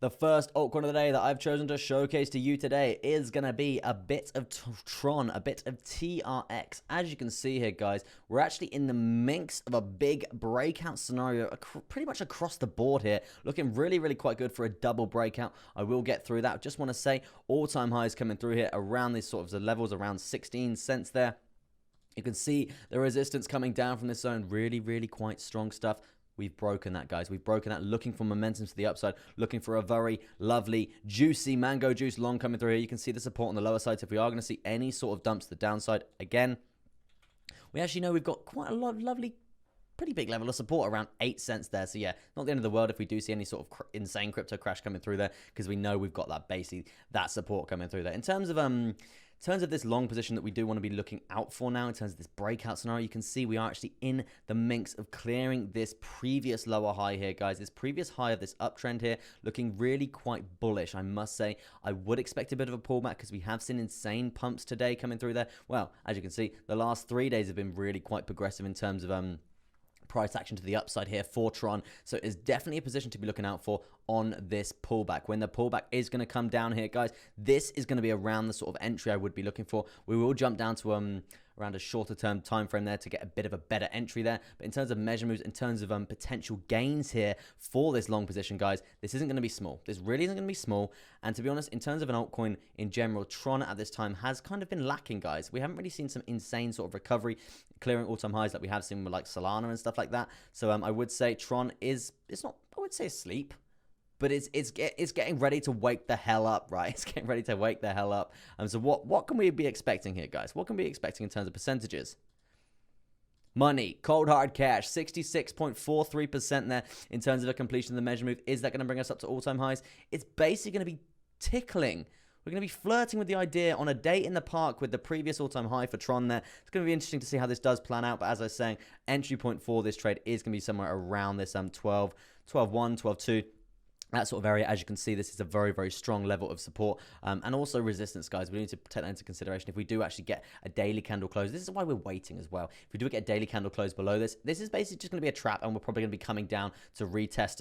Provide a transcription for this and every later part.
The first altcoin of the day that I've chosen to showcase to you today is going to be a bit of Tron, a bit of TRX. As you can see here, guys, we're actually in the mix of a big breakout scenario pretty much across the board here. Looking really, really quite good for a double breakout. I will get through that. Just want to say all-time highs coming through here around these sort of the levels, around 16 cents there. You can see the resistance coming down from this zone. Really, really quite strong stuff. We've broken that, guys. We've broken that, looking for momentum to the upside, looking for a very lovely, juicy mango juice long coming through here. You can see the support on the lower side. So if we are going to see any sort of dumps to the downside, again, we actually know we've got quite a lot of lovely, pretty big level of support around 8 cents there. So yeah, not the end of the world if we do see any sort of insane crypto crash coming through there, because we know we've got that basically that support coming through there. In terms of this long position that we do want to be looking out for now, in terms of this breakout scenario, you can see we are actually in the mix of clearing this previous lower high here, guys. This previous high of this uptrend here, looking really quite bullish, I must say. I would expect a bit of a pullback because we have seen insane pumps today coming through there. Well, as you can see, the last 3 days have been really quite progressive in terms of price action to the upside here for Tron. So it's definitely a position to be looking out for on this pullback. When the pullback is going to come down here, guys, this is going to be around the sort of entry I would be looking for. We will jump down to around a shorter term time frame there to get a bit of a better entry there. But in terms of measure moves, in terms of potential gains here for this long position, guys, this isn't going to be small. This really isn't going to be small. And to be honest, in terms of an altcoin in general, Tron at this time has kind of been lacking, guys. We haven't really seen some insane sort of recovery, clearing all-time highs like we have seen with like Solana and stuff like that. So I would say Tron it's not, I would say asleep, but it's getting ready to wake the hell up, right? It's getting ready to wake the hell up. So what can we be expecting here, guys? What can we be expecting in terms of percentages? Money, cold hard cash, 66.43% there in terms of a completion of the measure move. Is that going to bring us up to all-time highs? It's basically going to be tickling. We're going to be flirting with the idea on a day in the park with the previous all-time high for Tron there. It's going to be interesting to see how this does plan out. But as I was saying, entry point for this trade is going to be somewhere around this 12, 12.1, 12.2. That sort of area. As you can see, this is a very, very strong level of support and also resistance, guys. We need to take that into consideration. If we do actually get a daily candle close, this is why we're waiting as well. If we do get a daily candle close below this, this is basically just going to be a trap, and we're probably going to be coming down to retest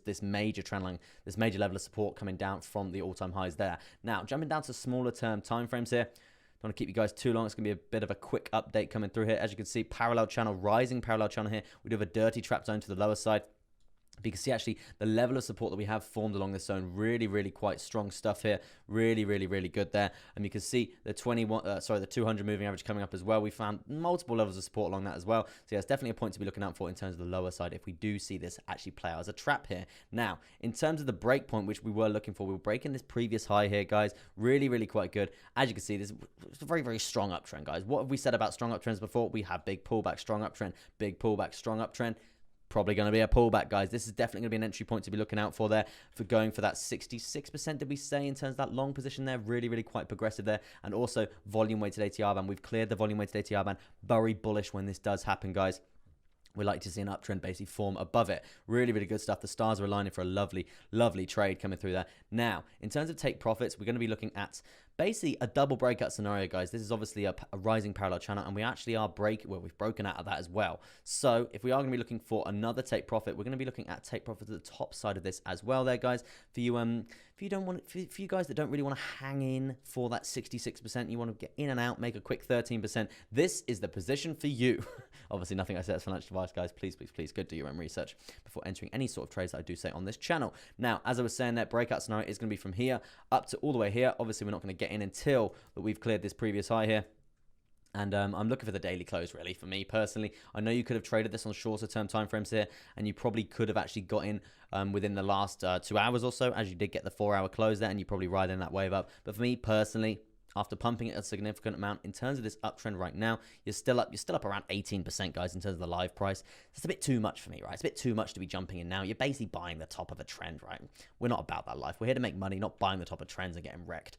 this major trend line, this major level of support coming down from the all-time highs there. Now, jumping down to smaller term time frames here. Don't want to keep you guys too long. It's going to be a bit of a quick update coming through here. As you can see, parallel channel, rising parallel channel here. We do have a dirty trap zone to the lower side. But you can see actually the level of support that we have formed along this zone, really, really quite strong stuff here. Really, really, really good there. And you can see the 200 moving average coming up as well. We found multiple levels of support along that as well. So yeah, it's definitely a point to be looking out for in terms of the lower side if we do see this actually play out as a trap here. Now, in terms of the break point, which we were looking for, we were breaking this previous high here, guys. Really, really quite good. As you can see, this is a very, very strong uptrend, guys. What have we said about strong uptrends before? We have big pullback, strong uptrend, big pullback, strong uptrend. Probably going to be a pullback, guys. This is definitely going to be an entry point to be looking out for there, for going for that 66%, did we say, in terms of that long position there. Really, really quite progressive there. And also volume weighted ATR band. We've cleared the volume weighted ATR band. Very bullish when this does happen, guys. We like to see an uptrend basically form above it. Really, really good stuff. The stars are aligning for a lovely, lovely trade coming through there. Now, in terms of take profits, we're going to be looking at basically a double breakout scenario, guys. This is obviously a rising parallel channel, and we actually are we've broken out of that as well. So if we are going to be looking for another take profit, we're going to be looking at take profit at the top side of this as well there, guys. For you guys that don't really want to hang in for that 66%, you want to get in and out, make a quick 13%, this is the position for you. Obviously, nothing I say is financial advice, guys. Please, please, please, go do your own research before entering any sort of trades that I do say on this channel. Now, as I was saying, that breakout scenario is going to be from here up to all the way here. Obviously, we're not going to get in until that we've cleared this previous high here. And I'm looking for the daily close, really, for me personally. I know you could have traded this on shorter term time frames here, and you probably could have actually got in within the last 2 hours or so, as you did get the 4-hour close there, and you probably ride in that wave up. But for me personally, after pumping it a significant amount, in terms of this uptrend right now, you're still up around 18%, guys, in terms of the live price. It's a bit too much for me, right? It's a bit too much to be jumping in now. You're basically buying the top of a trend, right? We're not about that life. We're here to make money, not buying the top of trends and getting wrecked.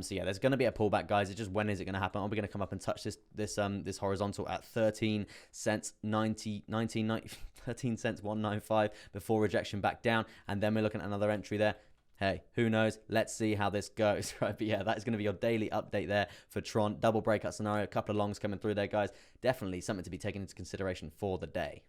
So yeah, there's going to be a pullback, guys. It's just, when is it going to happen? Are we going to come up and touch this horizontal at 13 cents 13 cents 195 before rejection back down, and then we're looking at another entry there? Hey, who knows? Let's see how this goes, right? But yeah, that is going to be your daily update there for Tron. Double breakout scenario, a couple of longs coming through there, guys. Definitely something to be taken into consideration for the day.